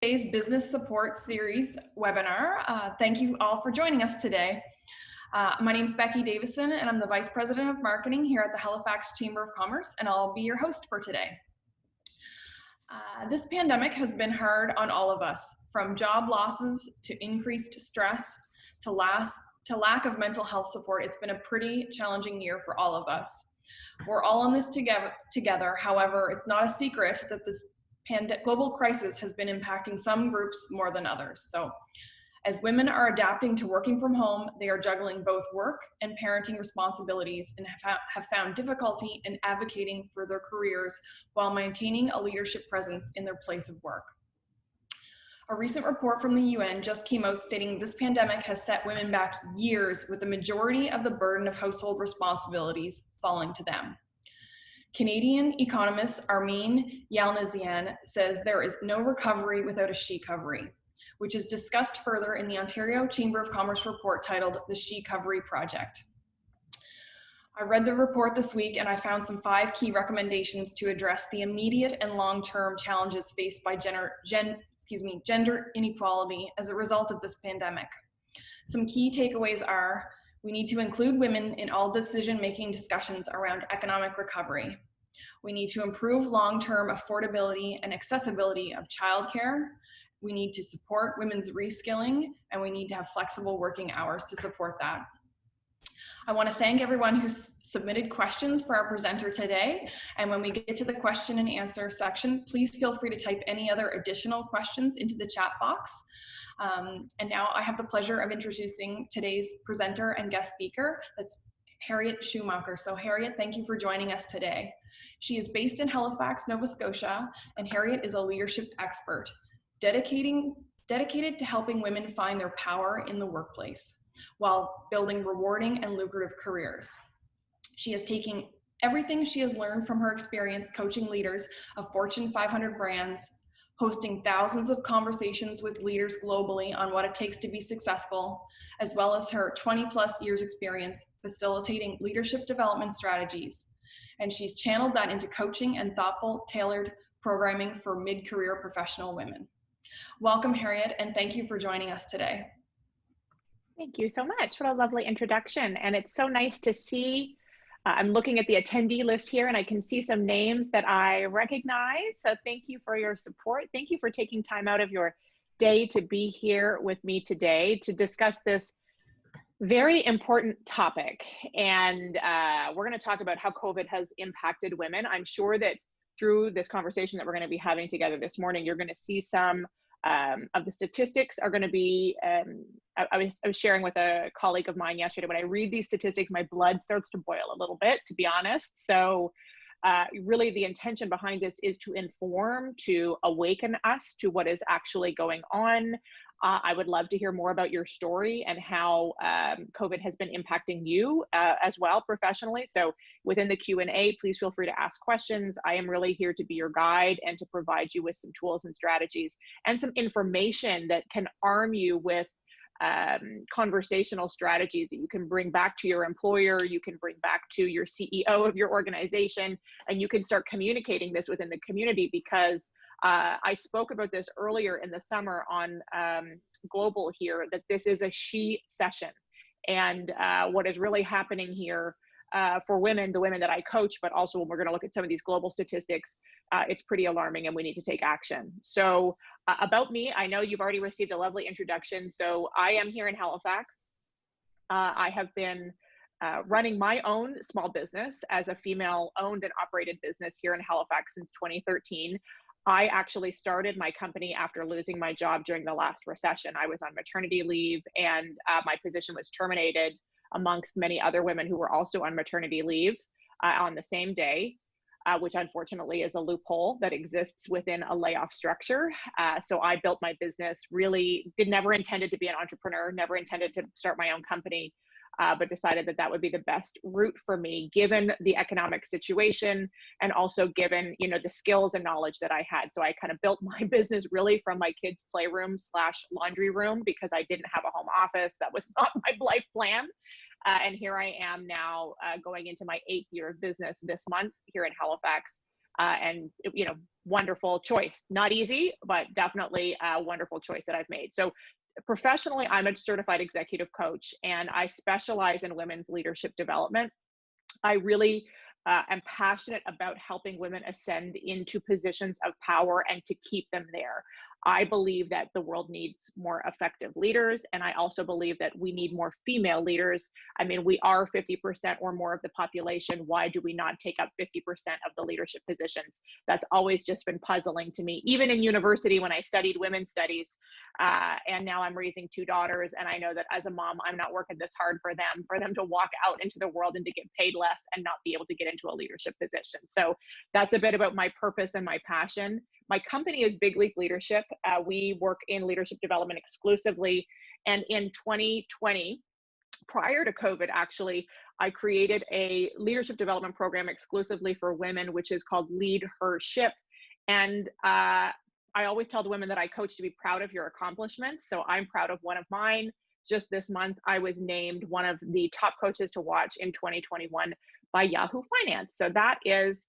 today's Business Support Series webinar. Thank you all for joining us today. My name is Becky Davison, and I'm the Vice President of Marketing here at the Halifax Chamber of Commerce, and I'll be your host for today. This pandemic has been hard on all of us, from job losses to increased stress to lack of mental health support. It's been a pretty challenging year for all of us. We're all in this together. However, it's not a secret that this global crisis has been impacting some groups more than others. So as women are adapting to working from home, they are juggling both work and parenting responsibilities and have found difficulty in advocating for their careers while maintaining a leadership presence in their place of work. A recent report from the UN just came out stating this pandemic has set women back years, with the majority of the burden of household responsibilities falling to them. Canadian economist Armin Yalnizyan says there is no recovery without a she-covery, which is discussed further in the Ontario Chamber of Commerce report titled The She-Covery Project. I read the report this week and I found some 5 key recommendations to address the immediate and long-term challenges faced by gender inequality as a result of this pandemic. Some key takeaways are: we need to include women in all decision-making discussions around economic recovery. We need to improve long-term affordability and accessibility of childcare. We need to support women's reskilling, and we need to have flexible working hours to support that. I want to thank everyone who submitted questions for our presenter today. And when we get to the question and answer section, please feel free to type any other additional questions into the chat box. And now I have the pleasure of introducing today's presenter and guest speaker. That's Harriette Schumacher. So Harriette, thank you for joining us today. She is based in Halifax, Nova Scotia, and Harriette is a leadership expert, dedicated to helping women find their power in the workplace while building rewarding and lucrative careers. She is taking everything she has learned from her experience coaching leaders of Fortune 500 brands, hosting thousands of conversations with leaders globally on what it takes to be successful, as well as her 20+ years experience facilitating leadership development strategies. And she's channeled that into coaching and thoughtful, tailored programming for mid-career professional women. Welcome, Harriette, and thank you for joining us today. Thank you so much. What a lovely introduction. And it's so nice to see, I'm looking at the attendee list here and I can see some names that I recognize. So thank you for your support. Thank you for taking time out of your day to be here with me today to discuss this very important topic. And we're going to talk about how COVID has impacted women. I'm sure that through this conversation that we're going to be having together this morning, you're going to see some of the statistics are going to be, I was sharing with a colleague of mine yesterday, when I read these statistics, my blood starts to boil a little bit, to be honest. So really the intention behind this is to inform, to awaken us to what is actually going on. I would love to hear more about your story and how COVID has been impacting you as well professionally. So within the Q&A, please feel free to ask questions. I am really here to be your guide and to provide you with some tools and strategies and some information that can arm you with conversational strategies that you can bring back to your employer, you can bring back to your CEO of your organization, and you can start communicating this within the community, because I spoke about this earlier in the summer on Global here, that this is a she session. And what is really happening here for women, the women that I coach, but also when we're going to look at some of these global statistics, it's pretty alarming and we need to take action. So about me, I know you've already received a lovely introduction. So I am here in Halifax. I have been running my own small business as a female owned and operated business here in Halifax since 2013. I actually started my company after losing my job during the last recession. I was on maternity leave and my position was terminated amongst many other women who were also on maternity leave on the same day, which unfortunately is a loophole that exists within a layoff structure. So I built my business, really never intended to be an entrepreneur, never intended to start my own company, but decided that that would be the best route for me, given the economic situation and also given, you know, the skills and knowledge that I had. So I kind of built my business really from my kids' playroom / laundry room, because I didn't have a home office. That was not my life plan. And here I am now going into my 8th year of business this month here in Halifax, and wonderful choice. Not easy, but definitely a wonderful choice that I've made. So professionally, I'm a certified executive coach, and I specialize in women's leadership development. I really am passionate about helping women ascend into positions of power and to keep them there. I believe that the world needs more effective leaders, and I also believe that we need more female leaders. I mean, we are 50% or more of the population. Why do we not take up 50% of the leadership positions? That's always just been puzzling to me. Even in university, when I studied women's studies, and now I'm raising two daughters, and I know that as a mom, I'm not working this hard for them to walk out into the world and to get paid less and not be able to get into a leadership position. So that's a bit about my purpose and my passion. My company is Big Leap Leadership. We work in leadership development exclusively. And in 2020, prior to COVID, actually, I created a leadership development program exclusively for women, which is called Lead Her Ship. And I always tell the women that I coach to be proud of your accomplishments. So I'm proud of one of mine. Just this month, I was named one of the top coaches to watch in 2021 by Yahoo Finance. So that is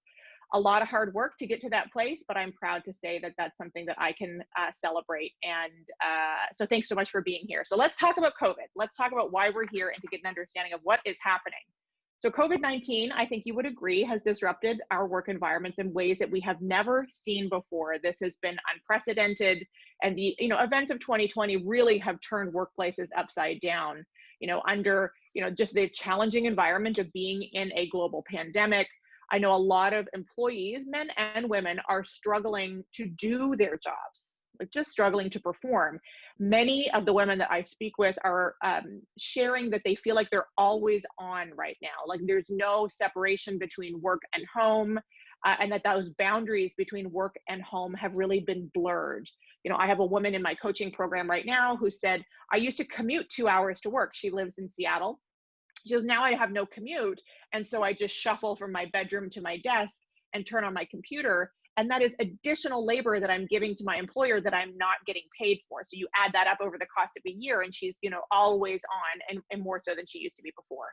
a lot of hard work to get to that place, but I'm proud to say that that's something that I can celebrate. And so thanks so much for being here. So let's talk about COVID. Let's talk about why we're here and to get an understanding of what is happening. So COVID-19, I think you would agree, has disrupted our work environments in ways that we have never seen before. This has been unprecedented, and the events of 2020 really have turned workplaces upside down. Under just the challenging environment of being in a global pandemic. I know a lot of employees, men and women, are struggling to do their jobs, like just struggling to perform. Many of the women that I speak with are sharing that they feel like they're always on right now. Like there's no separation between work and home, and that those boundaries between work and home have really been blurred. I have a woman in my coaching program right now who said, I used to commute 2 hours to work. She lives in Seattle. She goes, now I have no commute. And so I just shuffle from my bedroom to my desk and turn on my computer. And that is additional labor that I'm giving to my employer that I'm not getting paid for. So you add that up over the cost of a year, and she's, always on and more so than she used to be before.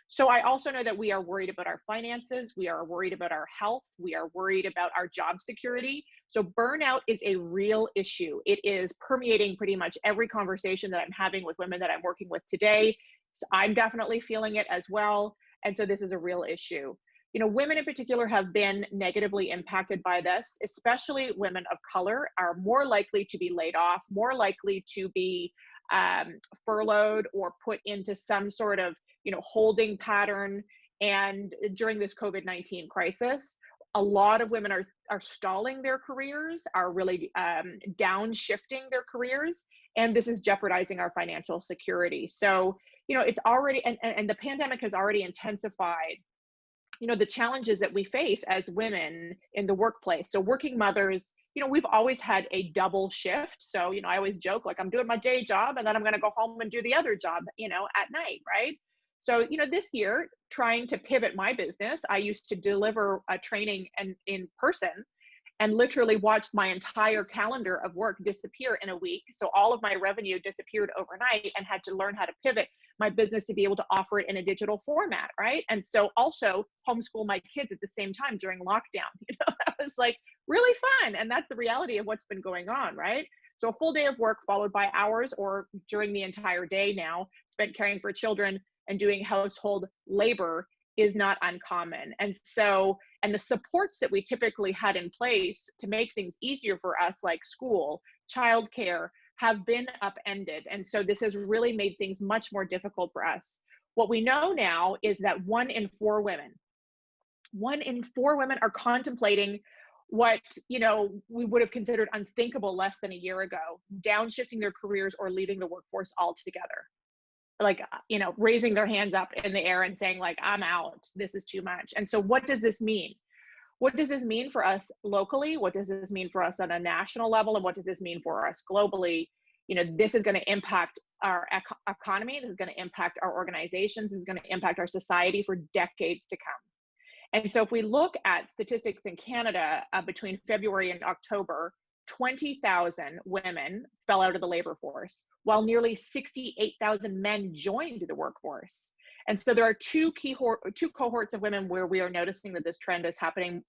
So I also know that we are worried about our finances. We are worried about our health. We are worried about our job security. So burnout is a real issue. It is permeating pretty much every conversation that I'm having with women that I'm working with today. So I'm definitely feeling it as well. And so this is a real issue. Women in particular have been negatively impacted by this, especially women of color are more likely to be laid off, more likely to be furloughed or put into some sort of, holding pattern. And during this COVID-19 crisis, a lot of women are stalling their careers, are really downshifting their careers, and this is jeopardizing our financial security. So, it's already, and the pandemic has already intensified, the challenges that we face as women in the workplace. So working mothers, we've always had a double shift. So, I always joke, like I'm doing my day job and then I'm going to go home and do the other job, at night, right? So, this year, trying to pivot my business, I used to deliver a training in person and literally watched my entire calendar of work disappear in a week. So all of my revenue disappeared overnight, and had to learn how to pivot my business to be able to offer it in a digital format, right? And so also homeschool my kids at the same time during lockdown. That was like really fun. And that's the reality of what's been going on, right? So a full day of work followed by hours or during the entire day now spent caring for children and doing household labor is not uncommon. And the supports that we typically had in place to make things easier for us, like school, childcare, have been upended. And so this has really made things much more difficult for us. What we know now is that 1 in 4 women are contemplating what, we would have considered unthinkable less than a year ago, downshifting their careers or leaving the workforce altogether. Like, raising their hands up in the air and saying like, I'm out, this is too much. And so what does this mean? What does this mean for us locally? What does this mean for us on a national level? And what does this mean for us globally? This is going to impact our economy. This is going to impact our organizations. This is going to impact our society for decades to come. And so if we look at statistics in Canada between February and October, 20,000 women fell out of the labor force, while nearly 68,000 men joined the workforce. And so there are two cohorts of women where we are noticing that this trend is happening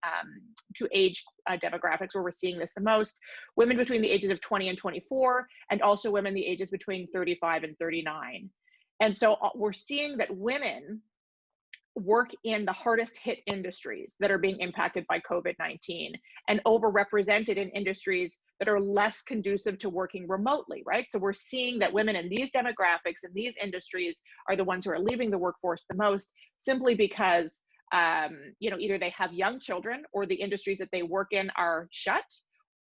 to age demographics, where we're seeing this the most: women between the ages of 20 and 24, and also women the ages between 35 and 39. And so we're seeing that women work in the hardest hit industries that are being impacted by COVID-19, and overrepresented in industries that are less conducive to working remotely, right? So we're seeing that women in these demographics and these industries are the ones who are leaving the workforce the most, simply because either they have young children, or the industries that they work in are shut,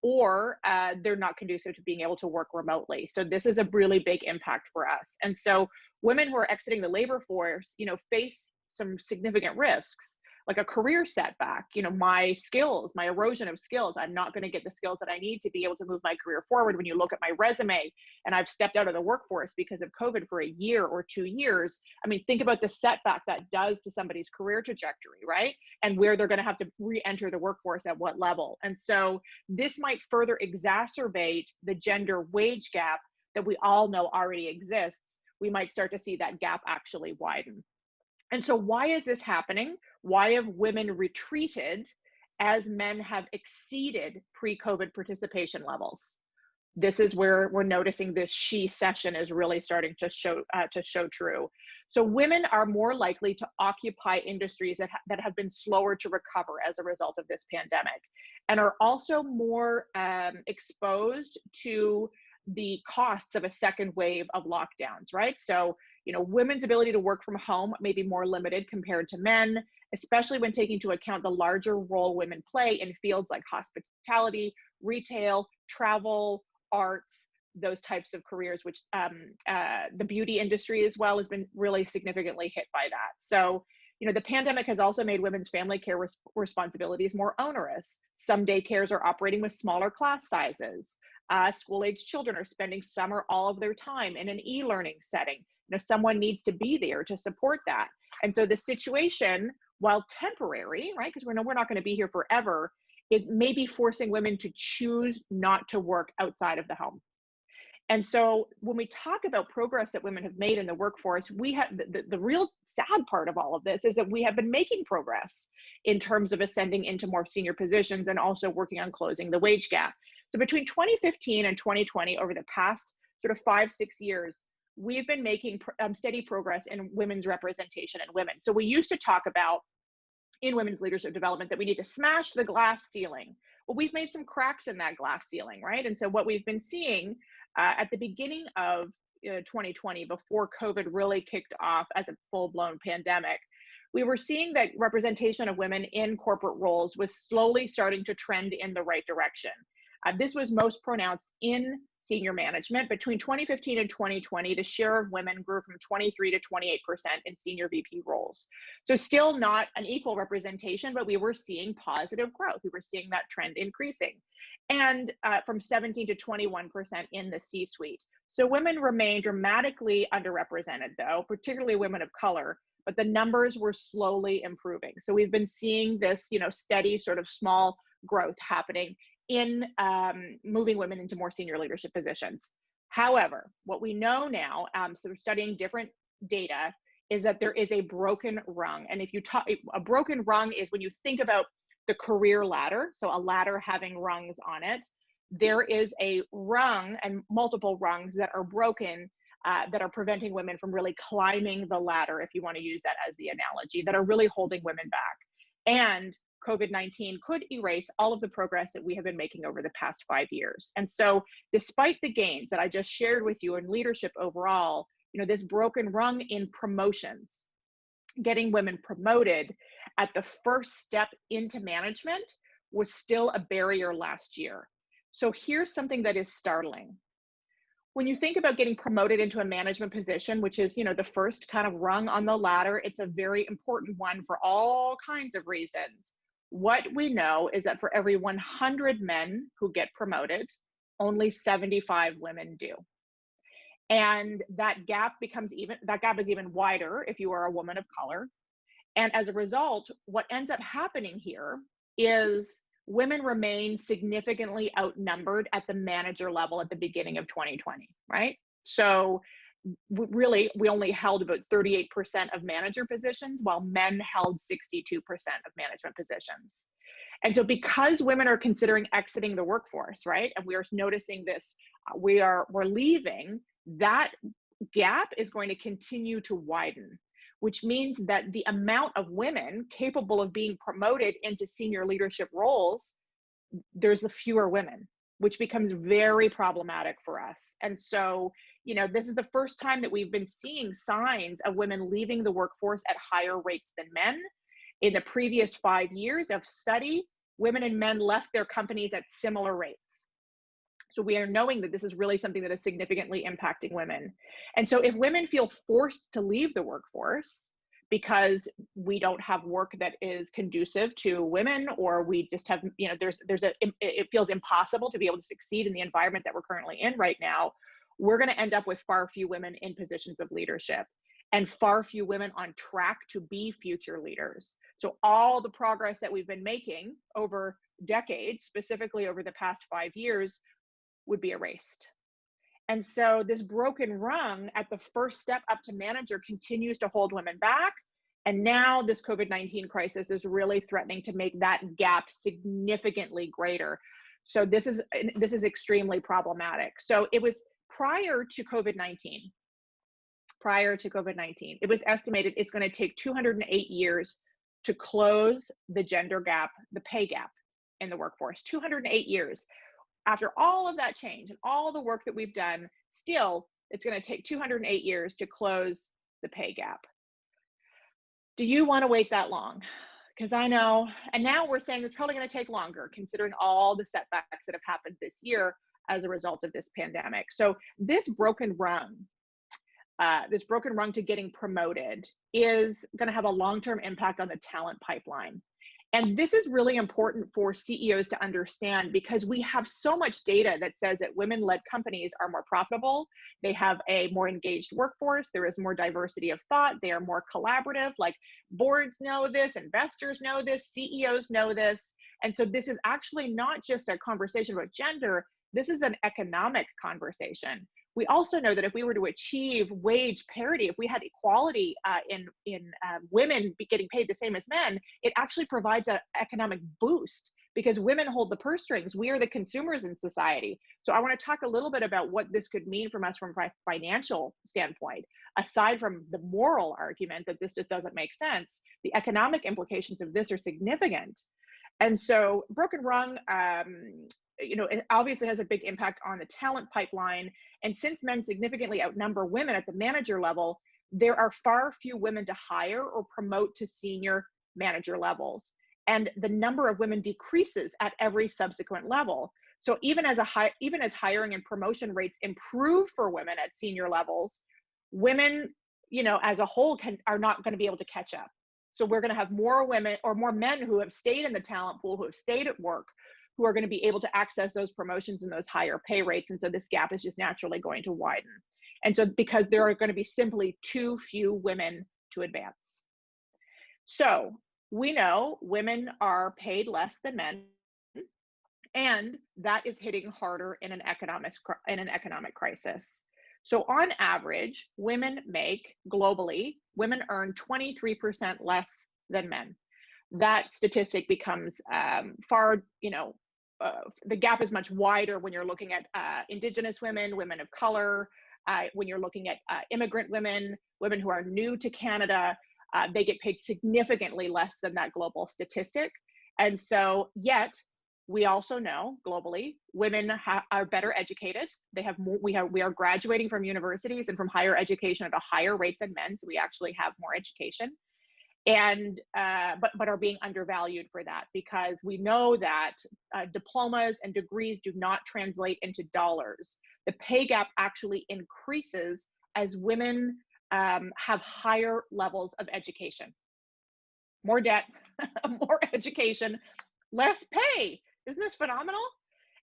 or they're not conducive to being able to work remotely. So this is a really big impact for us. And so women who are exiting the labor force, face some significant risks, like a career setback. My skills, my erosion of skills, I'm not going to get the skills that I need to be able to move my career forward. When you look at my resume, and I've stepped out of the workforce because of COVID for a year or 2 years, think about the setback that does to somebody's career trajectory, right? And where they're going to have to re-enter the workforce at what level. And so this might further exacerbate the gender wage gap that we all know already exists. We might start to see that gap actually widen. And so why is this happening? Why have women retreated as men have exceeded pre-COVID participation levels? This is where we're noticing this she session is really starting to show true. So women are more likely to occupy industries that have been slower to recover as a result of this pandemic, and are also more exposed to the costs of a second wave of lockdowns, right? So, women's ability to work from home may be more limited compared to men, especially when taking into account the larger role women play in fields like hospitality, retail, travel, arts, those types of careers, which the beauty industry as well has been really significantly hit by that. So, the pandemic has also made women's family care responsibilities more onerous. Some daycares are operating with smaller class sizes. School-age children are spending some or all of their time in an e-learning setting. Someone needs to be there to support that. And so the situation, while temporary, right, because we're not going to be here forever, is maybe forcing women to choose not to work outside of the home. And so when we talk about progress that women have made in the workforce, we have the real sad part of all of this is that we have been making progress in terms of ascending into more senior positions, and also working on closing the wage gap. So between 2015 and 2020, over the past sort of 5-6 years, we've been making steady progress in women's representation in women. So we used to talk about in women's leadership development that we need to smash the glass ceiling. Well, we've made some cracks in that glass ceiling, right? And so what we've been seeing at the beginning of 2020, before COVID really kicked off as a full-blown pandemic, we were seeing that representation of women in corporate roles was slowly starting to trend in the right direction. This was most pronounced in senior management. Between 2015 and 2020, the share of women grew from 23 to 28% in senior VP roles. So still not an equal representation, but we were seeing positive growth. We were seeing that trend increasing. And from 17 to 21% in the C-suite. So women remain dramatically underrepresented, though, particularly women of color, but the numbers were slowly improving. So we've been seeing this, steady sort of small growth happening in moving women into more senior leadership positions. However, what we know now, so studying different data, is that there is a broken rung. And if you talk, a broken rung is when you think about the career ladder, so a ladder having rungs on it, there is a rung and multiple rungs that are broken that are preventing women from really climbing the ladder, if you want to use that as the analogy, that are really holding women back. And COVID-19 could erase all of the progress that we have been making over the past 5 years. And so despite the gains that I just shared with you in leadership overall, this broken rung in promotions, getting women promoted at the first step into management, was still a barrier last year. So here's something that is startling. When you think about getting promoted into a management position, which is, the first kind of rung on the ladder, it's a very important one for all kinds of reasons. What we know is that for every 100 men who get promoted, only 75 women do. And that gap is even wider if you are a woman of color. And as a result, what ends up happening here is women remain significantly outnumbered at the manager level at the beginning of 2020, right? So really, we only held about 38% of manager positions, while men held 62% of management positions. And so because women are considering exiting the workforce, right, and we are noticing this, we're leaving, that gap is going to continue to widen, which means that the amount of women capable of being promoted into senior leadership roles, there's a fewer women, which becomes very problematic for us. And so, you know, this is the first time that we've been seeing signs of women leaving the workforce at higher rates than men. In the previous 5 years of study, women and men left their companies at similar rates. So we are knowing that this is really something that is significantly impacting women. And so if women feel forced to leave the workforce because we don't have work that is conducive to women, or we just have, you know, it feels impossible to be able to succeed in the environment that we're currently in right now, we're going to end up with far few women in positions of leadership and far few women on track to be future leaders. So all the progress that we've been making over decades, specifically over the past 5 years, would be erased. And so this broken rung at the first step up to manager continues to hold women back. And now this COVID-19 crisis is really threatening to make that gap significantly greater. So this is extremely problematic. So it was prior to COVID-19, it was estimated it's going to take 208 years to close the gender gap, the pay gap in the workforce. 208 years. After all of that change and all the work that we've done, still, it's going to take 208 years to close the pay gap. Do you want to wait that long? Because I know, and now we're saying it's probably going to take longer, considering all the setbacks that have happened this year as a result of this pandemic. So this broken rung to getting promoted is going to have a long-term impact on the talent pipeline. And this is really important for CEOs to understand, because we have so much data that says that women-led companies are more profitable. They have a more engaged workforce. There is more diversity of thought. They are more collaborative. Like, boards know this, investors know this, CEOs know this. And so this is actually not just a conversation about gender. This is an economic conversation. We also know that if we were to achieve wage parity, if we had equality in women getting paid the same as men, it actually provides an economic boost, because women hold the purse strings. We are the consumers in society. So I want to talk a little bit about what this could mean from us from a financial standpoint. Aside from the moral argument that this just doesn't make sense, the economic implications of this are significant. And so broken rung, it obviously has a big impact on the talent pipeline. And since men significantly outnumber women at the manager level, there are far few women to hire or promote to senior manager levels. And the number of women decreases at every subsequent level. So even as hiring and promotion rates improve for women at senior levels, women, as a whole are not going to be able to catch up. So we're going to have more women or more men who have stayed in the talent pool, who have stayed at work, who are going to be able to access those promotions and those higher pay rates. And so this gap is just naturally going to widen. And so because there are going to be simply too few women to advance. So we know women are paid less than men, and that is hitting harder in an economic crisis. So on average, women earn 23% less than men. That statistic becomes the gap is much wider when you're looking at Indigenous women, women of color, when you're looking at immigrant women, women who are new to Canada. They get paid significantly less than that global statistic. And so yet, we also know globally, women are better educated. We are graduating from universities and from higher education at a higher rate than men. So we actually have more education. And but are being undervalued for that, because we know that diplomas and degrees do not translate into dollars. The pay gap actually increases as women have higher levels of education. More debt, more education, less pay. Isn't this phenomenal?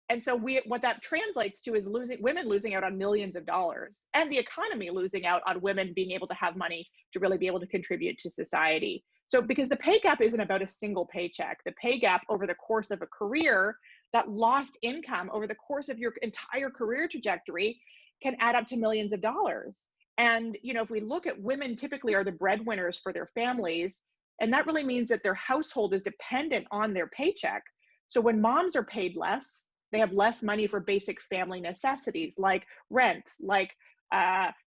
And so what that translates to is women losing out on millions of dollars, and the economy losing out on women being able to have money to really be able to contribute to society. So because the pay gap isn't about a single paycheck, the pay gap over the course of a career, that lost income over the course of your entire career trajectory can add up to millions of dollars. And, if we look at women typically are the breadwinners for their families, and that really means that their household is dependent on their paycheck. So when moms are paid less, they have less money for basic family necessities like rent, like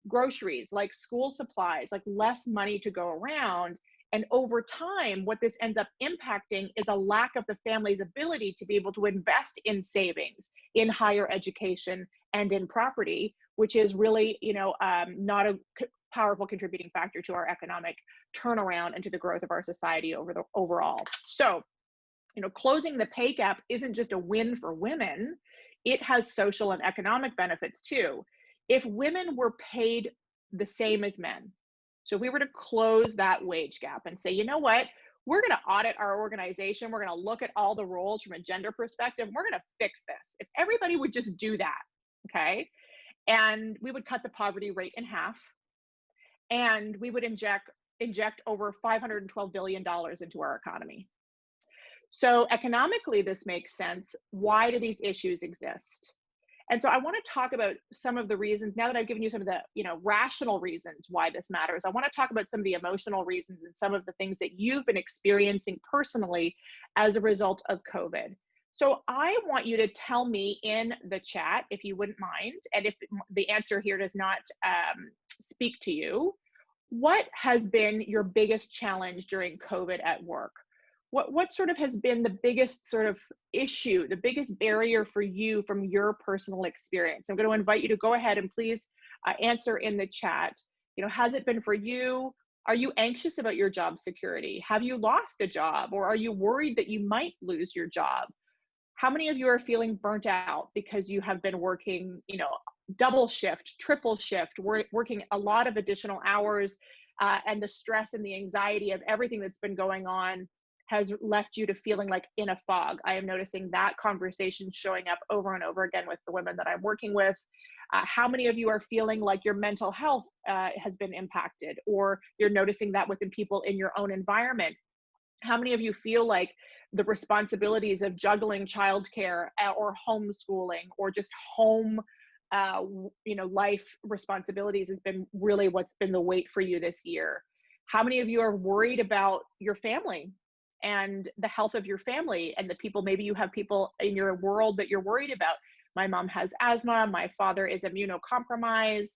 groceries, like school supplies, like less money to go around. And over time, what this ends up impacting is a lack of the family's ability to be able to invest in savings, in higher education, and in property, which is really, not a powerful contributing factor to our economic turnaround and to the growth of our society overall. So, closing the pay gap isn't just a win for women, it has social and economic benefits too. If women were paid the same as men, so if we were to close that wage gap and say, you know what, we're going to audit our organization, we're going to look at all the roles from a gender perspective, we're going to fix this. If everybody would just do that, okay, and we would cut the poverty rate in half, and we would inject over $512 billion into our economy. So economically, this makes sense. Why do these issues exist? And so I want to talk about some of the reasons. Now that I've given you some of the, rational reasons why this matters, I want to talk about some of the emotional reasons and some of the things that you've been experiencing personally as a result of COVID. So I want you to tell me in the chat, if you wouldn't mind, and if the answer here does not speak to you, what has been your biggest challenge during COVID at work? What sort of has been the biggest sort of issue, the biggest barrier for you from your personal experience? I'm going to invite you to go ahead and please answer in the chat. Has it been for you? Are you anxious about your job security? Have you lost a job, or are you worried that you might lose your job? How many of you are feeling burnt out because you have been working, double shift, triple shift, working a lot of additional hours, and the stress and the anxiety of everything that's been going on has left you to feeling like in a fog? I am noticing that conversation showing up over and over again with the women that I'm working with. How many of you are feeling like your mental health has been impacted, or you're noticing that within people in your own environment? How many of you feel like the responsibilities of juggling childcare or homeschooling or just home life responsibilities has been really what's been the weight for you this year? How many of you are worried about your family and the health of your family and the people? Maybe you have people in your world that you're worried about. My mom has asthma, my father is immunocompromised.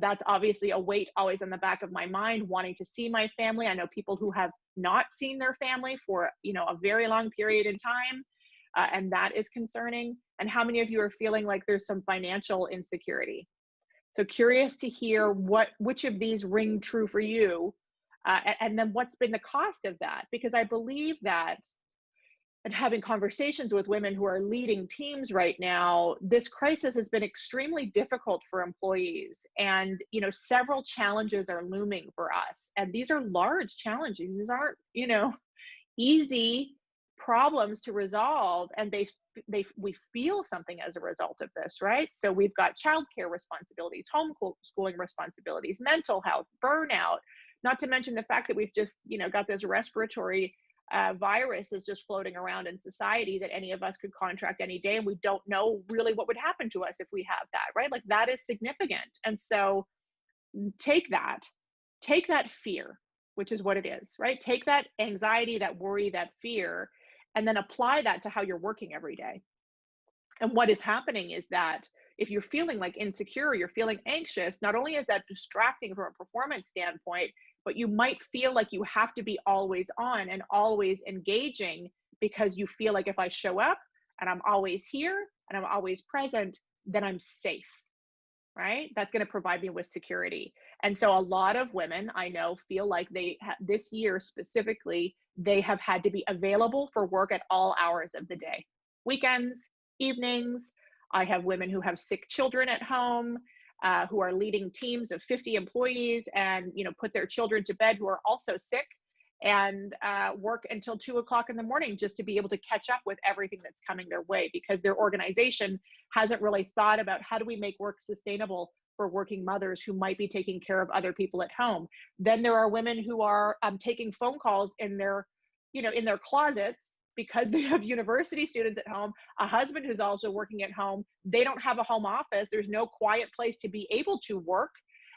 That's obviously a weight always on the back of my mind, wanting to see my family. I know people who have not seen their family for a very long period in time, and that is concerning. And how many of you are feeling like there's some financial insecurity? So curious to hear which of these ring true for you, and then what's been the cost of that? Because I believe that, and having conversations with women who are leading teams right now, this crisis has been extremely difficult for employees. And, several challenges are looming for us. And these are large challenges. These aren't, easy problems to resolve. And we feel something as a result of this, right? So we've got childcare responsibilities, homeschooling responsibilities, mental health, burnout, not to mention the fact that we've just, got this respiratory virus is just floating around in society that any of us could contract any day, and we don't know really what would happen to us if we have that, right? Like, that is significant. And so take that fear, which is what it is, right? Take that anxiety, that worry, that fear, and then apply that to how you're working every day. And what is happening is that if you're feeling like insecure, you're feeling anxious, not only is that distracting from a performance standpoint, but you might feel like you have to be always on and always engaging, because you feel like if I show up and I'm always here and I'm always present, then I'm safe, right? That's going to provide me with security. And so a lot of women I know feel like this year specifically, they have had to be available for work at all hours of the day, weekends, evenings. I have women who have sick children at home, who are leading teams of 50 employees and, put their children to bed who are also sick. and work until 2 o'clock in the morning just to be able to catch up with everything that's coming their way, because their organization hasn't really thought about how do we make work sustainable for working mothers who might be taking care of other people at home. Then there are women who are taking phone calls in their, in their closets because they have university students at home, a husband who's also working at home. They don't have a home office. There's no quiet place to be able to work.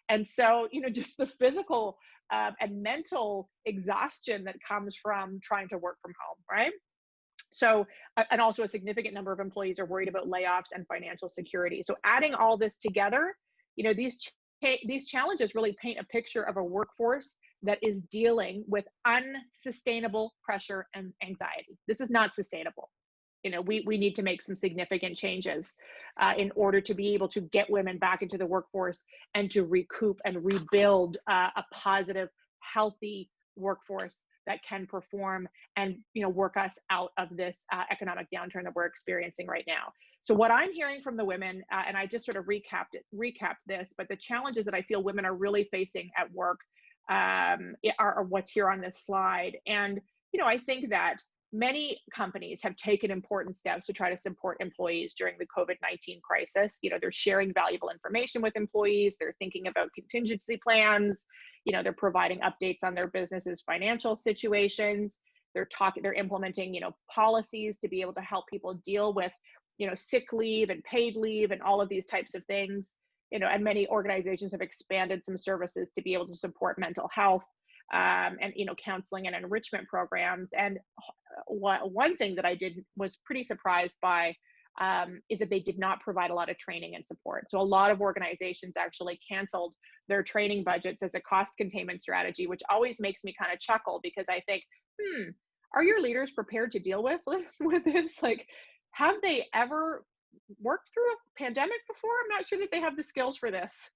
And so, just the physical and mental exhaustion that comes from trying to work from home, right? So, and also a significant number of employees are worried about layoffs and financial security. So adding all this together, these challenges really paint a picture of a workforce that is dealing with unsustainable pressure and anxiety. This is not sustainable. We need to make some significant changes in order to be able to get women back into the workforce and to recoup and rebuild a positive, healthy workforce that can perform and work us out of this economic downturn that we're experiencing right now. So what I'm hearing from the women, and I just sort of recapped this, but the challenges that I feel women are really facing at work are what's here on this slide. And I think that many companies have taken important steps to try to support employees during the COVID-19 crisis. They're sharing valuable information with employees. They're thinking about contingency plans. They're providing updates on their business's financial situations. They're implementing, policies to be able to help people deal with, sick leave and paid leave and all of these types of things. And many organizations have expanded some services to be able to support mental health and counseling and enrichment programs. And one thing that I was pretty surprised by is that they did not provide a lot of training and support. So a lot of organizations actually canceled their training budgets as a cost containment strategy, which always makes me kind of chuckle, because I think, are your leaders prepared to deal with this? Like, have they ever worked through a pandemic before? I'm not sure that they have the skills for this.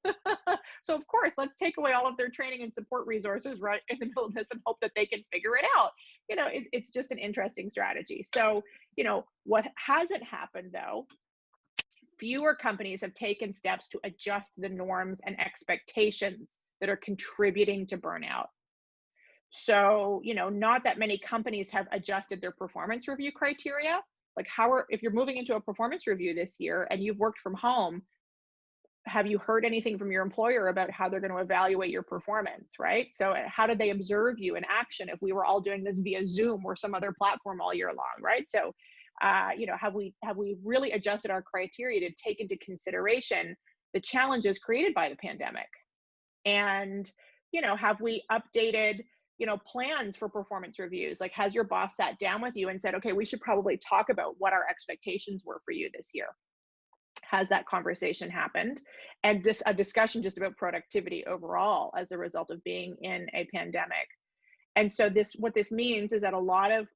So of course, let's take away all of their training and support resources right in the middle of this and hope that they can figure it out. It's just an interesting strategy. So, what hasn't happened though, fewer companies have taken steps to adjust the norms and expectations that are contributing to burnout. So, not that many companies have adjusted their performance review criteria. Like, if you're moving into a performance review this year and you've worked from home, have you heard anything from your employer about how they're going to evaluate your performance, right? So how did they observe you in action if we were all doing this via Zoom or some other platform all year long, right? So, have we really adjusted our criteria to take into consideration the challenges created by the pandemic? And, have we updated plans for performance reviews? Like, has your boss sat down with you and said, okay, we should probably talk about what our expectations were for you this year? Has that conversation happened? And just a discussion just about productivity overall as a result of being in a pandemic. And so what this means is that a lot of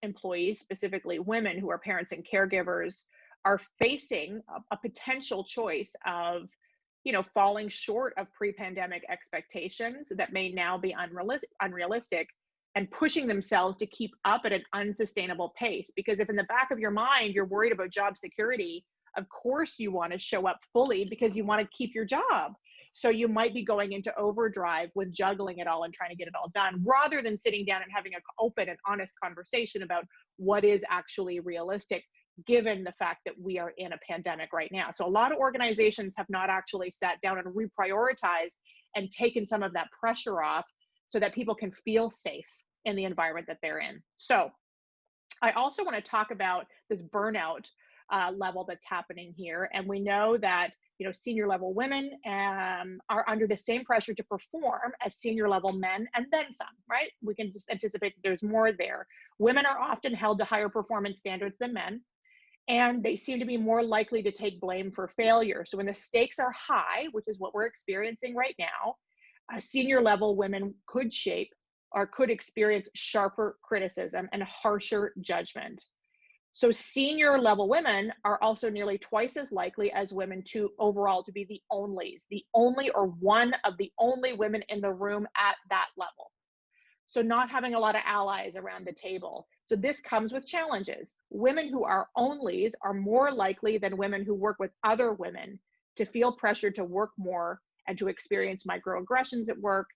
employees, specifically women who are parents and caregivers, are facing a potential choice of falling short of pre-pandemic expectations that may now be unrealistic, and pushing themselves to keep up at an unsustainable pace. Because if in the back of your mind, you're worried about job security, of course you want to show up fully because you want to keep your job. So you might be going into overdrive with juggling it all and trying to get it all done, rather than sitting down and having an open and honest conversation about what is actually realistic, given the fact that we are in a pandemic right now. So a lot of organizations have not actually sat down and reprioritized and taken some of that pressure off so that people can feel safe in the environment that they're in. So I also want to talk about this burnout level that's happening here. And we know that senior level women are under the same pressure to perform as senior level men, and then some, right? We can just anticipate that there's more there. Women are often held to higher performance standards than men, and they seem to be more likely to take blame for failure. So when the stakes are high, which is what we're experiencing right now, senior level women could experience sharper criticism and harsher judgment. So senior level women are also nearly twice as likely as women to be the only or one of the only women in the room at that level. So not having a lot of allies around the table. So this comes with challenges. Women who are onlys are more likely than women who work with other women to feel pressure to work more and to experience microaggressions at work,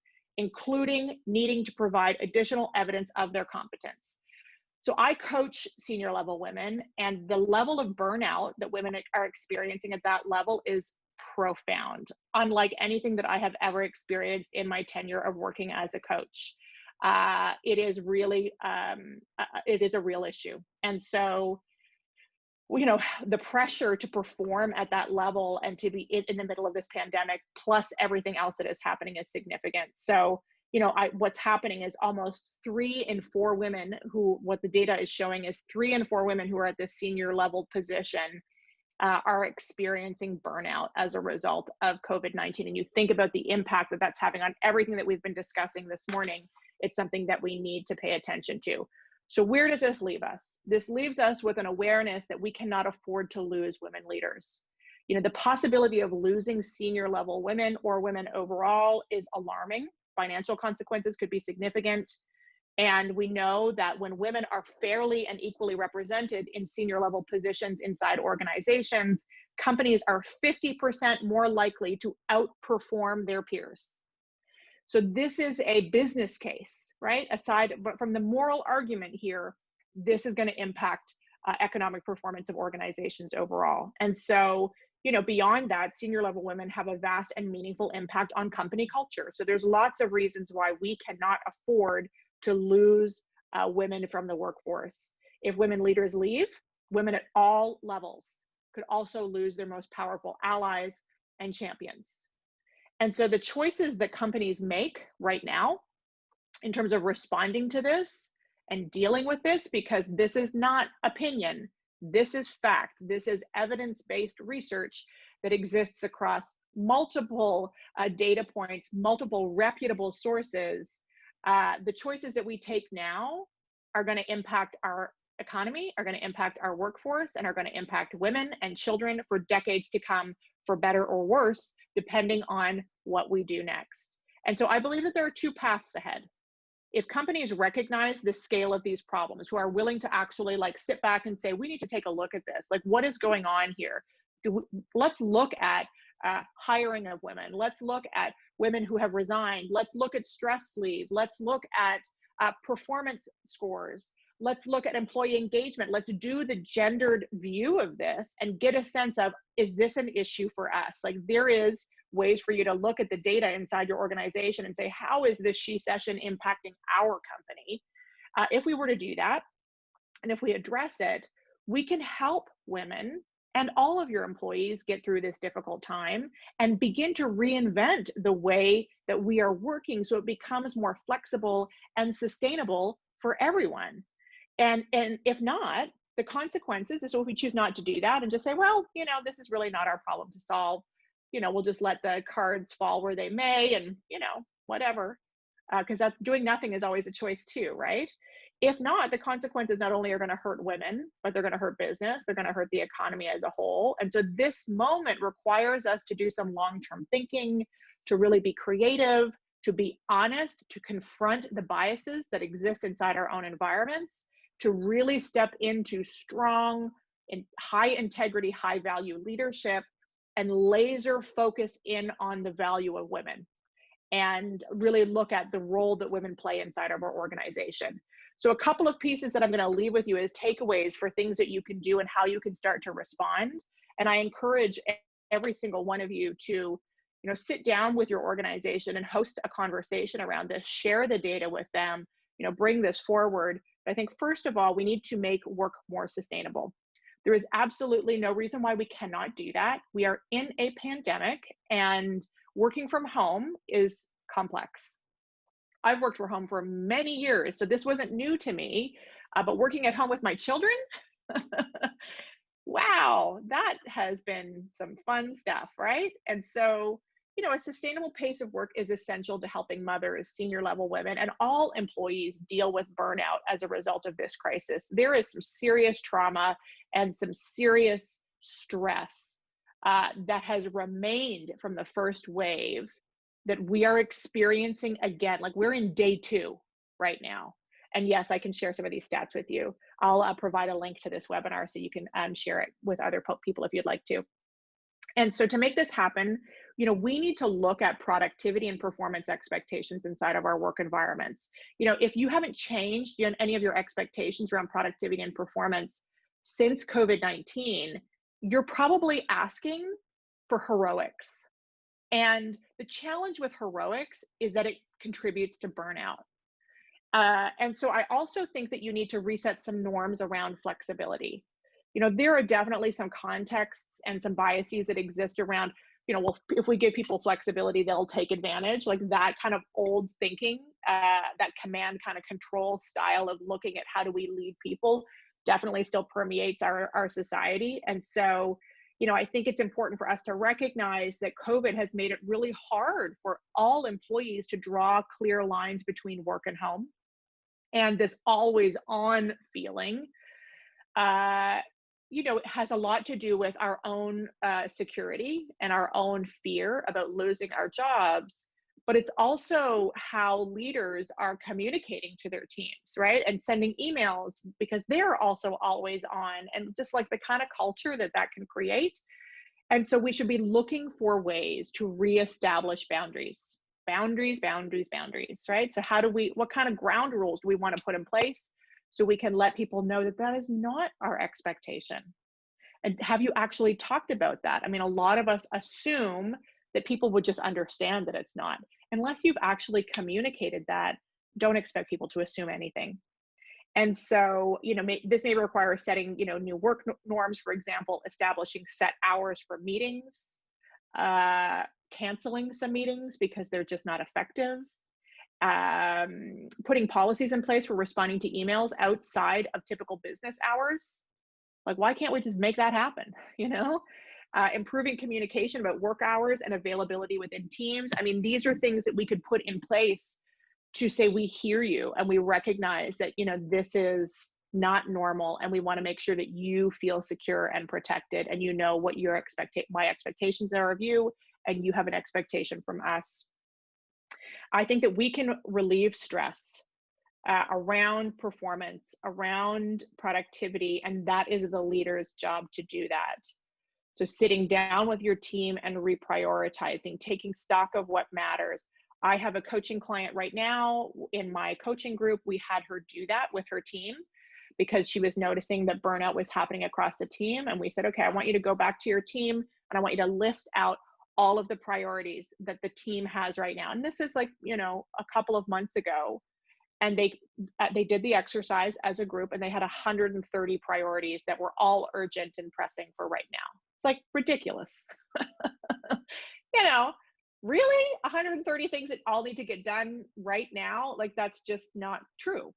including needing to provide additional evidence of their competence. So I coach senior level women, and the level of burnout that women are experiencing at that level is profound, unlike anything that I have ever experienced in my tenure of working as a coach. It is really, it is a real issue. And so, you know, the pressure to perform at that level and to be in the middle of this pandemic, plus everything else that is happening, is significant. So, you know, what's happening is almost 3 in 4 women what the data is showing is 3 in 4 women who are at this senior level position are experiencing burnout as a result of COVID-19. And you think about the impact that that's having on everything that we've been discussing this morning, it's something that we need to pay attention to. So where does this leave us? This leaves us with an awareness that we cannot afford to lose women leaders. You know, the possibility of losing senior level women or women overall is alarming. Financial consequences could be significant. And we know that when women are fairly and equally represented in senior level positions inside organizations, companies are 50% more likely to outperform their peers. So this is a business case, right? Aside from the moral argument here, this is going to impact economic performance of organizations overall. And so, you know, beyond that, senior level women have a vast and meaningful impact on company culture. So there's lots of reasons why we cannot afford to lose women from the workforce. If women leaders leave, women at all levels could also lose their most powerful allies and champions. And so the choices that companies make right now in terms of responding to this and dealing with this, because this is not opinion, this is fact, this is evidence-based research that exists across multiple data points, multiple reputable sources. The choices that we take now are going to impact our economy, are going to impact our workforce, and are going to impact women and children for decades to come, for better or worse, depending on what we do next. And so I believe that there are 2 paths ahead. If companies recognize the scale of these problems, who are willing to actually like sit back and say, we need to take a look at this, like what is going on here? Let's look at hiring of women. Let's look at women who have resigned. Let's look at stress leave. Let's look at performance scores. Let's look at employee engagement. Let's do the gendered view of this and get a sense of, is this an issue for us? Like there is ways for you to look at the data inside your organization and say, how is this she session impacting our company? If we were to do that, and if we address it, we can help women and all of your employees get through this difficult time and begin to reinvent the way that we are working so it becomes more flexible and sustainable for everyone. And if not, the consequences is, so if we choose not to do that and just say, well, you know, this is really not our problem to solve, you know, we'll just let the cards fall where they may and, you know, whatever, because doing nothing is always a choice too, right? If not, the consequences not only are going to hurt women, but they're going to hurt business, they're going to hurt the economy as a whole. And so this moment requires us to do some long-term thinking, to really be creative, to be honest, to confront the biases that exist inside our own environments, to really step into strong and high integrity, high value leadership, and laser focus in on the value of women and really look at the role that women play inside of our organization. So a couple of pieces that I'm going to leave with you as takeaways for things that you can do and how you can start to respond. And I encourage every single one of you to, you know, sit down with your organization and host a conversation around this, share the data with them, you know, bring this forward. I think first of all, we need to make work more sustainable. There is absolutely no reason why we cannot do that. We are in a pandemic and working from home is complex. I've worked from home for many years, so this wasn't new to me, but working at home with my children, wow, that has been some fun stuff, right? And so, you know, a sustainable pace of work is essential to helping mothers, senior level women, and all employees deal with burnout as a result of this crisis. There is some serious trauma and some serious stress that has remained from the first wave that we are experiencing again. Like we're in day 2 right now. And yes, I can share some of these stats with you. I'll provide a link to this webinar so you can share it with other people if you'd like to. And so to make this happen, we need to look at productivity and performance expectations inside of our work environments. If you haven't changed any of your expectations around productivity and performance since COVID-19, you're probably asking for heroics. And the challenge with heroics is that it contributes to burnout. And so I also think that you need to reset some norms around flexibility. There are definitely some contexts and some biases that exist around, well, if we give people flexibility, they'll take advantage. Like that kind of old thinking, that command kind of control style of looking at how do we lead people definitely still permeates our society. And so, I think it's important for us to recognize that COVID has made it really hard for all employees to draw clear lines between work and home. And this always on feeling, it has a lot to do with our own security and our own fear about losing our jobs. But it's also how leaders are communicating to their teams, right? And sending emails, because they're also always on, and just like the kind of culture that can create. And so we should be looking for ways to reestablish boundaries, right? So what kind of ground rules do we want to put in place so we can let people know that that is not our expectation? And have you actually talked about that? I mean, a lot of us assume that people would just understand that it's not. Unless you've actually communicated that, don't expect people to assume anything. And so, this may require setting, new work norms, for example, establishing set hours for meetings, canceling some meetings because they're just not effective, putting policies in place for responding to emails outside of typical business hours. Like, why can't we just make that happen? Improving communication about work hours and availability within teams. I mean, these are things that we could put in place to say, we hear you and we recognize that, this is not normal, and we want to make sure that you feel secure and protected, and what my expectations are of you, and you have an expectation from us. I think that we can relieve stress around performance, around productivity, and that is the leader's job to do that. So sitting down with your team and reprioritizing, taking stock of what matters. I have a coaching client right now in my coaching group. We had her do that with her team because she was noticing that burnout was happening across the team. And we said, okay, I want you to go back to your team and I want you to list out all of the priorities that the team has right now. And this is like, a couple of months ago. And they did the exercise as a group, and they had 130 priorities that were all urgent and pressing for right now. It's like ridiculous. Really 130 things that all need to get done right now? Like, that's just not true.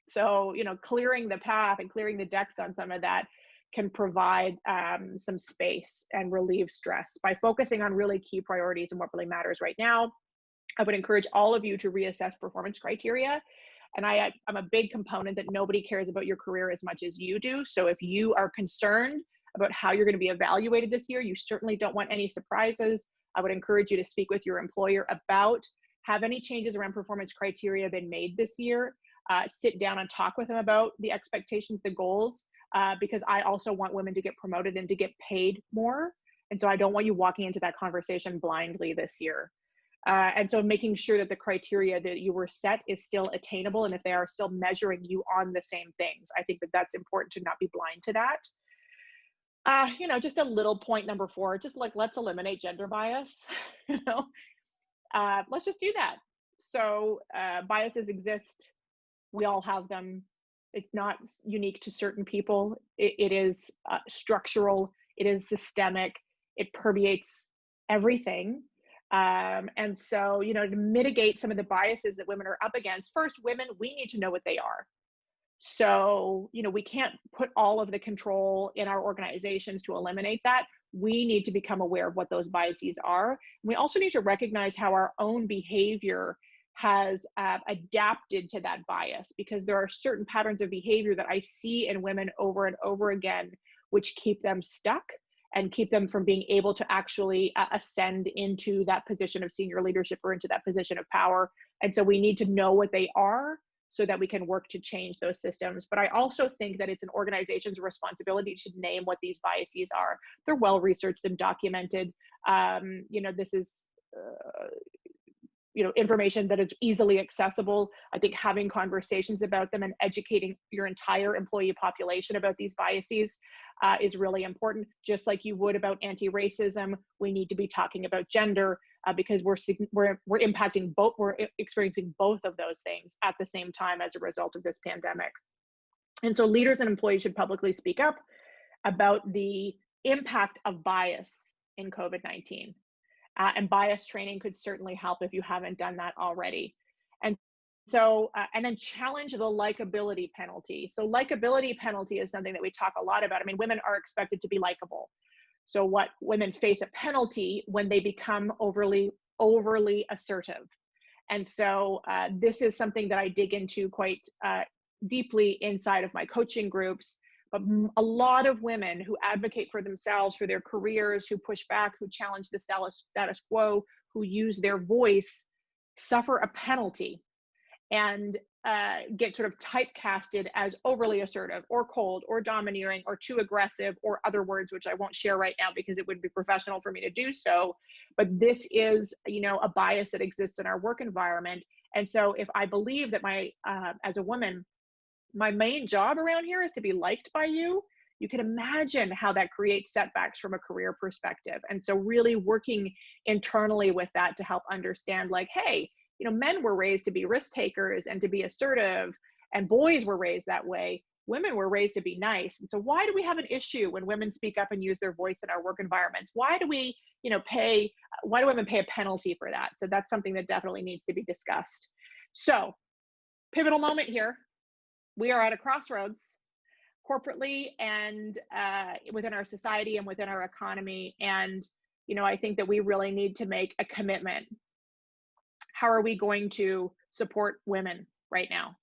So, clearing the path and clearing the decks on some of that can provide some space and relieve stress by focusing on really key priorities and what really matters right now. I would encourage all of you to reassess performance criteria. And I'm a big component that nobody cares about your career as much as you do. So if you are concerned about how you're going to be evaluated this year, you certainly don't want any surprises. I would encourage you to speak with your employer about, have any changes around performance criteria been made this year? Sit down and talk with them about the expectations, the goals, because I also want women to get promoted and to get paid more. And so I don't want you walking into that conversation blindly this year. And so making sure that the criteria that you were set is still attainable, and if they are still measuring you on the same things, I think that that's important to not be blind to that. Just a little point number 4, just like, let's eliminate gender bias. Let's just do that. So biases exist. We all have them. It's not unique to certain people. It is structural. It is systemic. It permeates everything. And so, to mitigate some of the biases that women are up against, first, women, we need to know what they are. So, we can't put all of the control in our organizations to eliminate that. We need to become aware of what those biases are. We also need to recognize how our own behavior has adapted to that bias, because there are certain patterns of behavior that I see in women over and over again, which keep them stuck and keep them from being able to actually ascend into that position of senior leadership or into that position of power. And so we need to know what they are so that we can work to change those systems. But I also think that it's an organization's responsibility to name what these biases are. They're well researched and documented. This is, information that is easily accessible. I think having conversations about them and educating your entire employee population about these biases is really important. Just like you would about anti-racism, we need to be talking about gender because we're impacting both, we're experiencing both of those things at the same time as a result of this pandemic. And so leaders and employees should publicly speak up about the impact of bias in COVID-19. And bias training could certainly help if you haven't done that already. And so, and then challenge the likability penalty. So likability penalty is something that we talk a lot about. I mean, women are expected to be likable. So what women face a penalty when they become overly assertive. And so this is something that I dig into quite deeply inside of my coaching groups. But a lot of women who advocate for themselves, for their careers, who push back, who challenge the status quo, who use their voice, suffer a penalty and get sort of typecasted as overly assertive or cold or domineering or too aggressive or other words, which I won't share right now because it would be professional for me to do so. But this is, a bias that exists in our work environment. And so if I believe that as a woman, my main job around here is to be liked by you, you can imagine how that creates setbacks from a career perspective. And so really working internally with that to help understand like, hey, men were raised to be risk takers and to be assertive, and boys were raised that way. Women were raised to be nice. And so why do we have an issue when women speak up and use their voice in our work environments? Why do we, why do women pay a penalty for that? So that's something that definitely needs to be discussed. So pivotal moment here. We are at a crossroads corporately and within our society and within our economy. And, I think that we really need to make a commitment. How are we going to support women right now?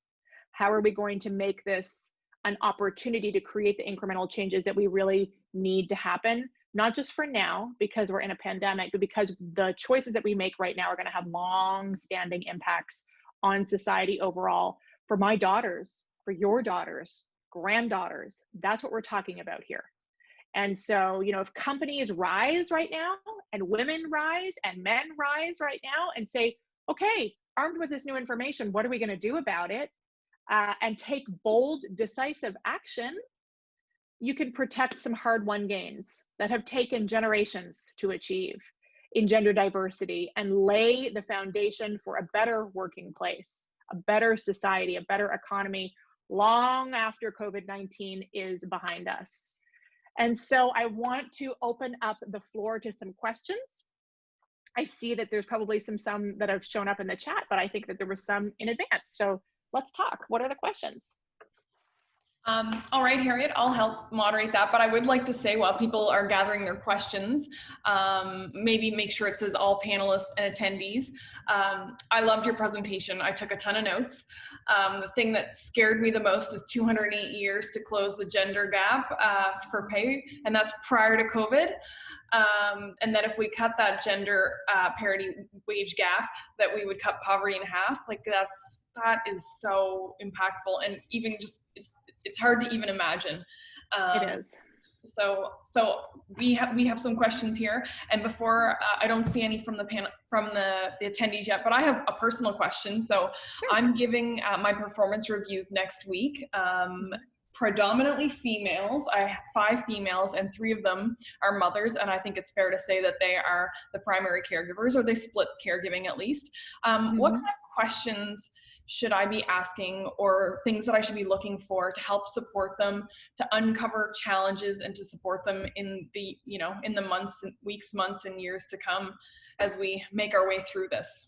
How are we going to make this an opportunity to create the incremental changes that we really need to happen? Not just for now, because we're in a pandemic, but because the choices that we make right now are going to have long-standing impacts on society overall. For my daughters, for your daughters, granddaughters, that's what we're talking about here. And so, if companies rise right now and women rise and men rise right now and say, okay, armed with this new information, what are we going to do about it? And take bold, decisive action, you can protect some hard-won gains that have taken generations to achieve in gender diversity and lay the foundation for a better working place, a better society, a better economy, long after COVID-19 is behind us. And so I want to open up the floor to some questions. I see that there's probably some that have shown up in the chat, but I think that there was some in advance. So let's talk. What are the questions? All right, Harriette, I'll help moderate that, but I would like to say while people are gathering their questions, maybe make sure it says all panelists and attendees. I loved your presentation. I took a ton of notes. The thing that scared me the most is 208 years to close the gender gap for pay, and that's prior to COVID. And that if we cut that gender parity wage gap, that we would cut poverty in half. Like that is so impactful, and even just it's hard to even imagine. It is. So we have some questions here, and before I don't see any from the panel, from the attendees yet, but I have a personal question. So sure. I'm giving my performance reviews next week. Predominantly females. I have 5 females and 3 of them are mothers, and I think it's fair to say that they are the primary caregivers, or they split caregiving at least. What kind of questions should I be asking, or things that I should be looking for to help support them, to uncover challenges and to support them in the, in the months, weeks, months, and years to come as we make our way through this?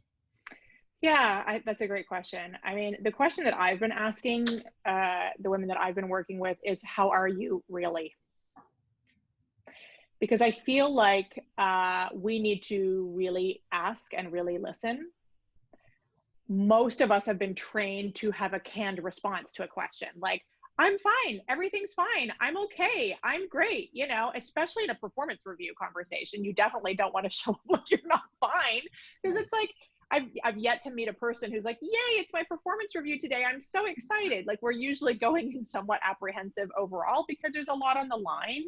Yeah, that's a great question. I mean, the question that I've been asking the women that I've been working with is, how are you really? Because I feel like we need to really ask and really listen. Most of us have been trained to have a canned response to a question, like, I'm fine, everything's fine, I'm okay, I'm great, especially in a performance review conversation. You definitely don't want to show up like you're not fine, because it's like, I've yet to meet a person who's like, yay, it's my performance review today, I'm so excited. Like, we're usually going in somewhat apprehensive overall because there's a lot on the line.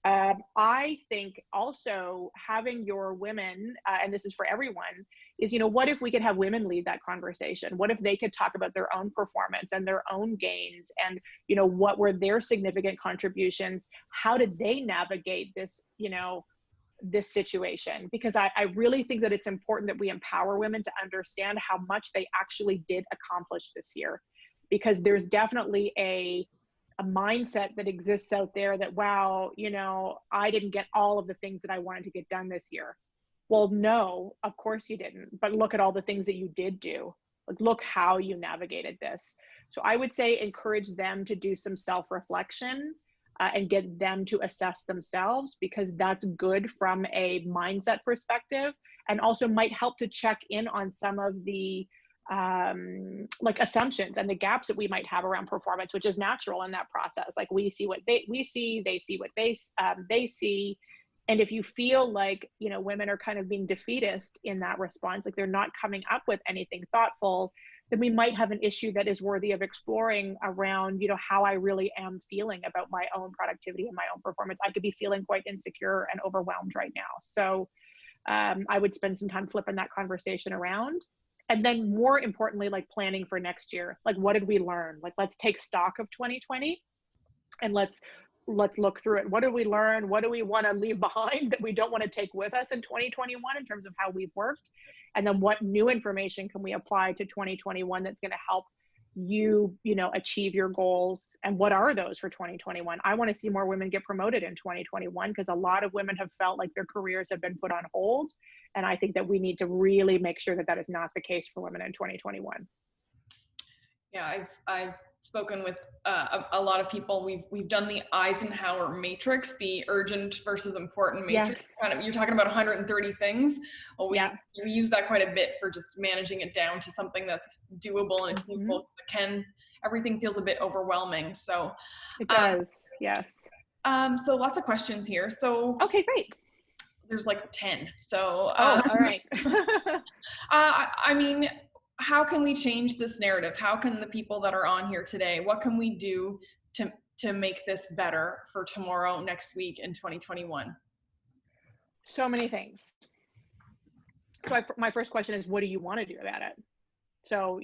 I think also having your women, and this is for everyone, is, what if we could have women lead that conversation? What if they could talk about their own performance and their own gains and, what were their significant contributions? How did they navigate this, this situation? Because I really think that it's important that we empower women to understand how much they actually did accomplish this year. Because there's definitely a mindset that exists out there that, wow, I didn't get all of the things that I wanted to get done this year. Well, no, of course you didn't. But look at all the things that you did do. Look how you navigated this. So I would say encourage them to do some self-reflection and get them to assess themselves, because that's good from a mindset perspective, and also might help to check in on some of the assumptions and the gaps that we might have around performance, which is natural in that process. Like we see what they see what they see. And if you feel like, women are kind of being defeatist in that response, like they're not coming up with anything thoughtful, then we might have an issue that is worthy of exploring around, how I really am feeling about my own productivity and my own performance. I could be feeling quite insecure and overwhelmed right now. So I would spend some time flipping that conversation around. And then more importantly, planning for next year. What did we learn? Let's take stock of 2020 and let's look through it. What did we learn? What do we want to leave behind that we don't want to take with us in 2021 in terms of how we've worked? And then what new information can we apply to 2021 that's going to help you, achieve your goals? And what are those for 2021? I want to see more women get promoted in 2021, because a lot of women have felt like their careers have been put on hold. And I think that we need to really make sure that that is not the case for women in 2021. Yeah, I've spoken with a lot of people. We've done the Eisenhower matrix, the urgent versus important matrix. Yes. Kind of, you're talking about 130 things. Well, we use that quite a bit for just managing it down to something that's doable and achievable. Everything feels a bit overwhelming. So it does. Yes. So lots of questions here. So okay, great. There's 10. So all right. I mean, how can we change this narrative? How can the people that are on here today, what can we do to make this better for tomorrow, next week, in 2021? So many things. So my first question is, what do you want to do about it? So,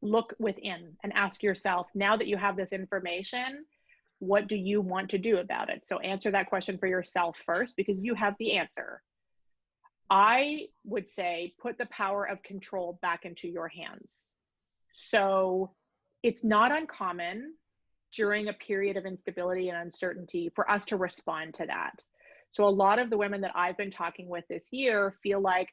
look within and ask yourself, now that you have this information, what do you want to do about it? So answer that question for yourself first, because you have the answer. I would say put the power of control back into your hands. So it's not uncommon during a period of instability and uncertainty for us to respond to that. So a lot of the women that I've been talking with this year feel like,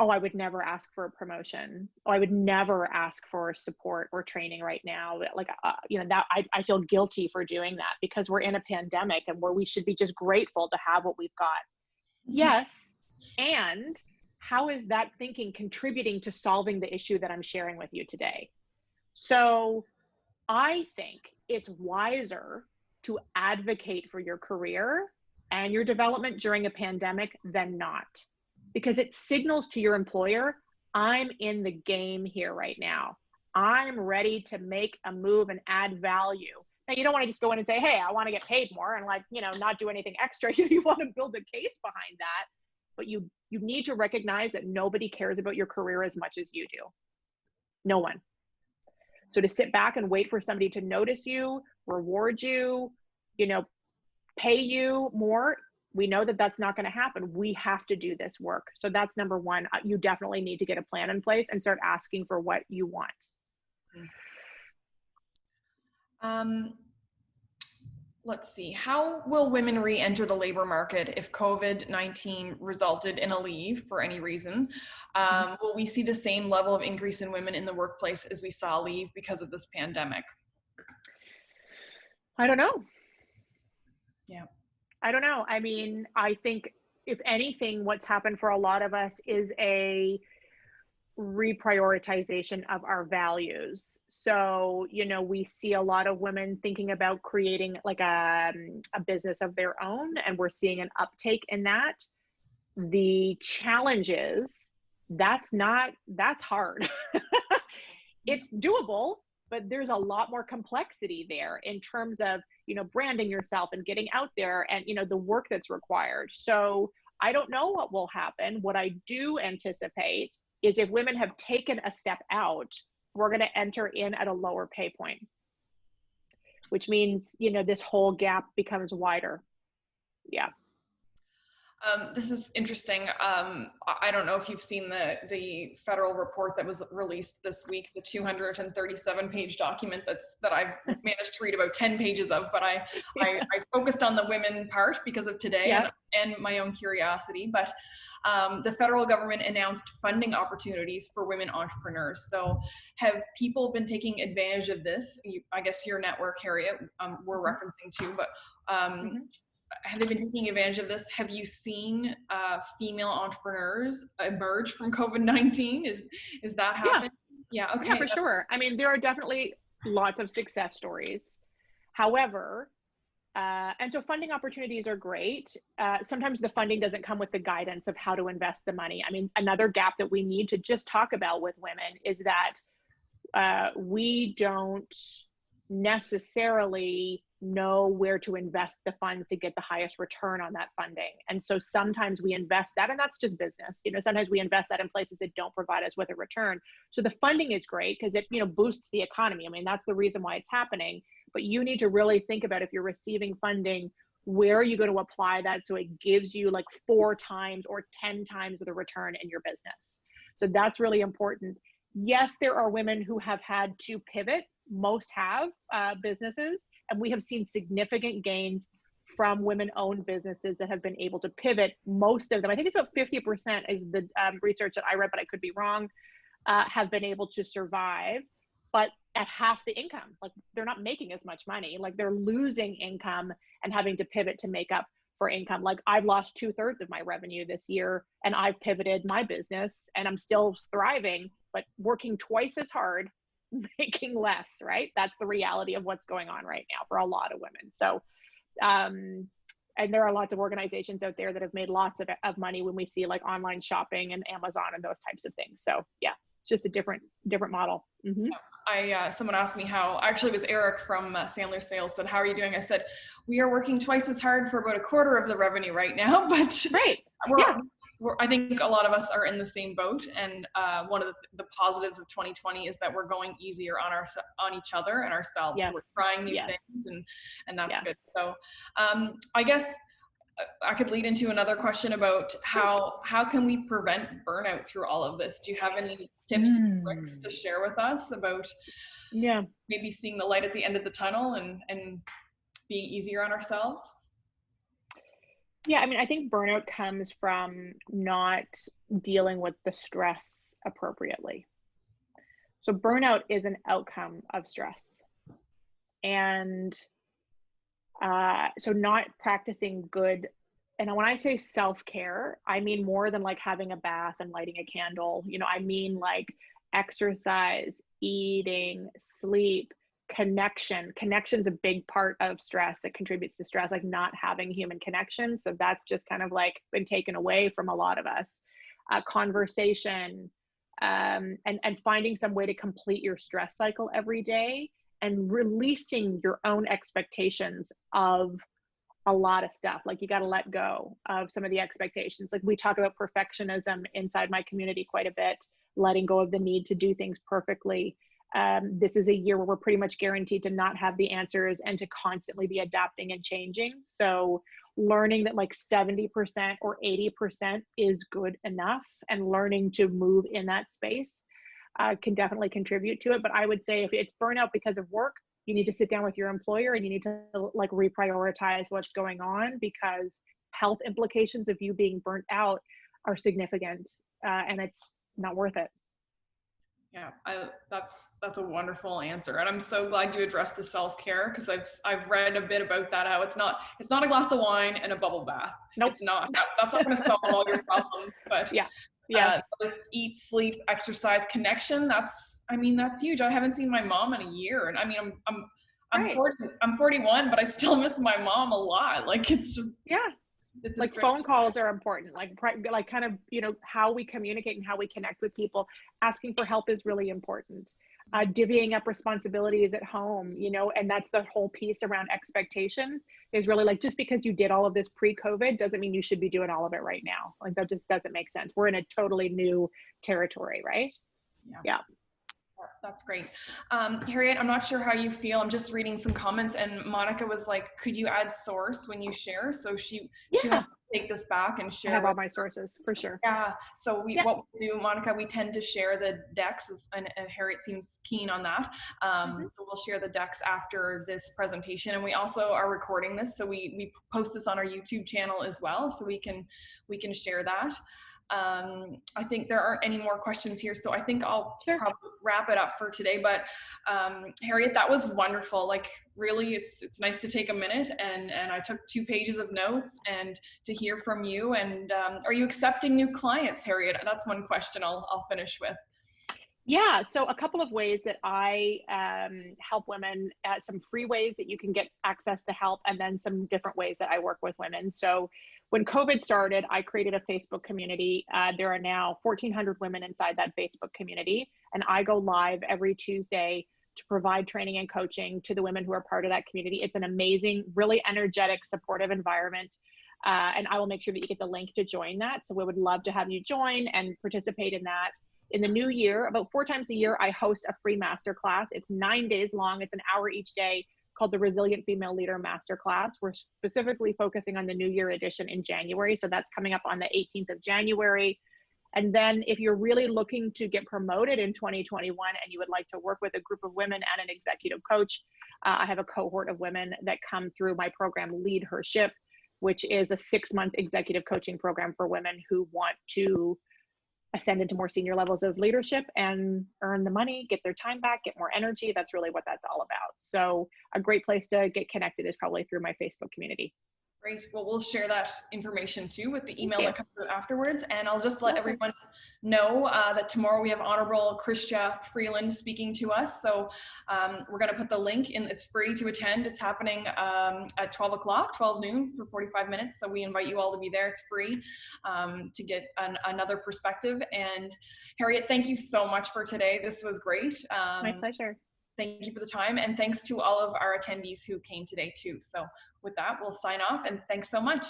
oh, I would never ask for a promotion. Oh, I would never ask for support or training right now. That I feel guilty for doing that, because we're in a pandemic and where we should be just grateful to have what we've got. Yes. And how is that thinking contributing to solving the issue that I'm sharing with you today? So I think it's wiser to advocate for your career and your development during a pandemic than not, because it signals to your employer, I'm in the game here right now. I'm ready to make a move and add value. Now, you don't want to just go in and say, hey, I want to get paid more and not do anything extra. You want to build a case behind that. But you need to recognize that nobody cares about your career as much as you do. No one. So to sit back and wait for somebody to notice you, reward you, pay you more, we know that that's not going to happen. We have to do this work. So that's number one. You definitely need to get a plan in place and start asking for what you want. Let's see. How will women re-enter the labor market if COVID-19 resulted in a leave for any reason? Will we see the same level of increase in women in the workplace as we saw leave because of this pandemic? I don't know. Yeah. I don't know. I mean, I think if anything, what's happened for a lot of us is a reprioritization of our values. So, we see a lot of women thinking about creating a business of their own, and we're seeing an uptake in that. The challenge is that's hard. It's doable, but there's a lot more complexity there in terms of, branding yourself and getting out there and, the work that's required. So I don't know what will happen. What I do anticipate is if women have taken a step out, we're going to enter in at a lower pay point, which means, this whole gap becomes wider. Yeah. This is interesting. I don't know if you've seen the federal report that was released this week, the 237-page document that I've managed to read about 10 pages of, but I focused on the women part because of today and my own curiosity. But the federal government announced funding opportunities for women entrepreneurs. So have people been taking advantage of this? I guess your network, Harriette, we're referencing to, but have they been taking advantage of this? Have you seen female entrepreneurs emerge from COVID-19? Is that happening? Yeah, okay. Yeah, for sure. I mean, there are definitely lots of success stories. However, and so funding opportunities are great. Sometimes the funding doesn't come with the guidance of how to invest the money. I mean, another gap that we need to just talk about with women is that we don't necessarily know where to invest the funds to get the highest return on that funding. And so sometimes we invest that, and that's just business. Sometimes we invest that in places that don't provide us with a return. So the funding is great because it, boosts the economy. I mean, that's the reason why it's happening. But you need to really think about, if you're receiving funding, where are you going to apply that so it gives you like 4 times or 10 times the return in your business? So that's really important. Yes, there are women who have had to pivot. Most have businesses, and we have seen significant gains from women-owned businesses that have been able to pivot. Most of them, I think it's about 50% is the research that I read, but I could be wrong, have been able to survive, but at half the income. Like, they're not making as much money, like they're losing income and having to pivot to make up for income. Like, I've lost 2/3 of my revenue this year, and I've pivoted my business and I'm still thriving, but working twice as hard, making less, right? That's the reality of what's going on right now for a lot of women. So, and there are lots of organizations out there that have made lots of money when we see like online shopping and Amazon and those types of things. So yeah, it's just a different model. Someone asked me how, actually it was Eric from Sandler Sales said, "How are you doing?" I said, "We are working twice as hard for about 1/4 of the revenue right now," but I think a lot of us are in the same boat, and one of the positives of 2020 is that we're going easier on each other and ourselves. Yes. So we're trying new things, and that's good. So I guess I could lead into another question about how can we prevent burnout through all of this? Do you have any tips and tricks to share with us about maybe seeing the light at the end of the tunnel and being easier on ourselves? Yeah, I mean, I think burnout comes from not dealing with the stress appropriately. So burnout is an outcome of stress. And so not practicing good, and when I say self-care, I mean more than like having a bath and lighting a candle. I mean like exercise, eating, sleep, connection's a big part of stress. It contributes to stress, like not having human connection. So that's just kind of like been taken away from a lot of us. Conversation, and finding some way to complete your stress cycle every day, and releasing your own expectations of a lot of stuff. Like, you got to let go of some of the expectations. Like, we talk about perfectionism inside my community quite a bit, letting go of the need to do things perfectly. This is a year where we're pretty much guaranteed to not have the answers and to constantly be adapting and changing. So learning that like 70% or 80% is good enough, and learning to move in that space can definitely contribute to it. But I would say if it's burnout because of work, you need to sit down with your employer and you need to like reprioritize what's going on, because health implications of you being burnt out are significant, and it's not worth it. Yeah, that's a wonderful answer, and I'm so glad you addressed the self-care, because I've read a bit about that, how it's not a glass of wine and a bubble bath. Nope. It's not. That's not going to solve all your problems. But eat, sleep, exercise, connection. That's huge. I haven't seen my mom in a year, and I mean I'm 41, but I still miss my mom a lot. Like, it's just it's like phone calls are important, like kind of, how we communicate and how we connect with people. Asking for help is really important. divvying up responsibilities at home, you know, and that's the whole piece around expectations is really like, just because you did all of this pre-COVID doesn't mean you should be doing all of it right now. Like that just doesn't make sense. We're in a totally new territory, right? Yeah. That's great. Harriette, I'm not sure how you feel. I'm just reading some comments, and Monica was like, could you add source when you share? So she wants to take this back and share. I have all my sources for sure. Yeah. So what we do, Monica, we tend to share the decks, and Harriette seems keen on that. So we'll share the decks after this presentation, and we also are recording this, so we post this on our YouTube channel as well, so we can share that. I think there aren't any more questions here, so I think I'll probably wrap it up for today. But Harriette, that was wonderful. Like really, it's nice to take a minute, and I took 2 pages of notes, and to hear from you. And are you accepting new clients, Harriette? That's one question I'll finish with. Yeah, so a couple of ways that I help women, some free ways that you can get access to help, and then some different ways that I work with women. So when COVID started, I created a Facebook community. There are now 1,400 women inside that Facebook community, and I go live every Tuesday to provide training and coaching to the women who are part of that community. It's an amazing, really energetic, supportive environment. And I will make sure that you get the link to join that. So we would love to have you join and participate in that. In the new year, about 4 times a year, I host a free masterclass. It's 9 days long. It's an hour each day, called the Resilient Female Leader Masterclass. We're specifically focusing on the New Year edition in January. So that's coming up on the 18th of January. And then if you're really looking to get promoted in 2021 and you would like to work with a group of women and an executive coach, I have a cohort of women that come through my program, Lead Her Ship, which is a 6-month executive coaching program for women who want to ascend into more senior levels of leadership and earn the money, get their time back, get more energy. That's really what that's all about. So a great place to get connected is probably through my Facebook community. Great. Well, we'll share that information too with the email that comes out afterwards. And I'll just let everyone know that tomorrow we have Honorable Chrystia Freeland speaking to us. So we're going to put the link in. It's free to attend. It's happening at 12 noon for 45 minutes. So we invite you all to be there. It's free to get another perspective. And Harriette, thank you so much for today. This was great. My pleasure. Thank you for the time, and thanks to all of our attendees who came today too. So with that, we'll sign off, and thanks so much.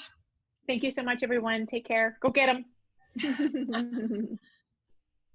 Thank you so much, everyone. Take care. Go get them.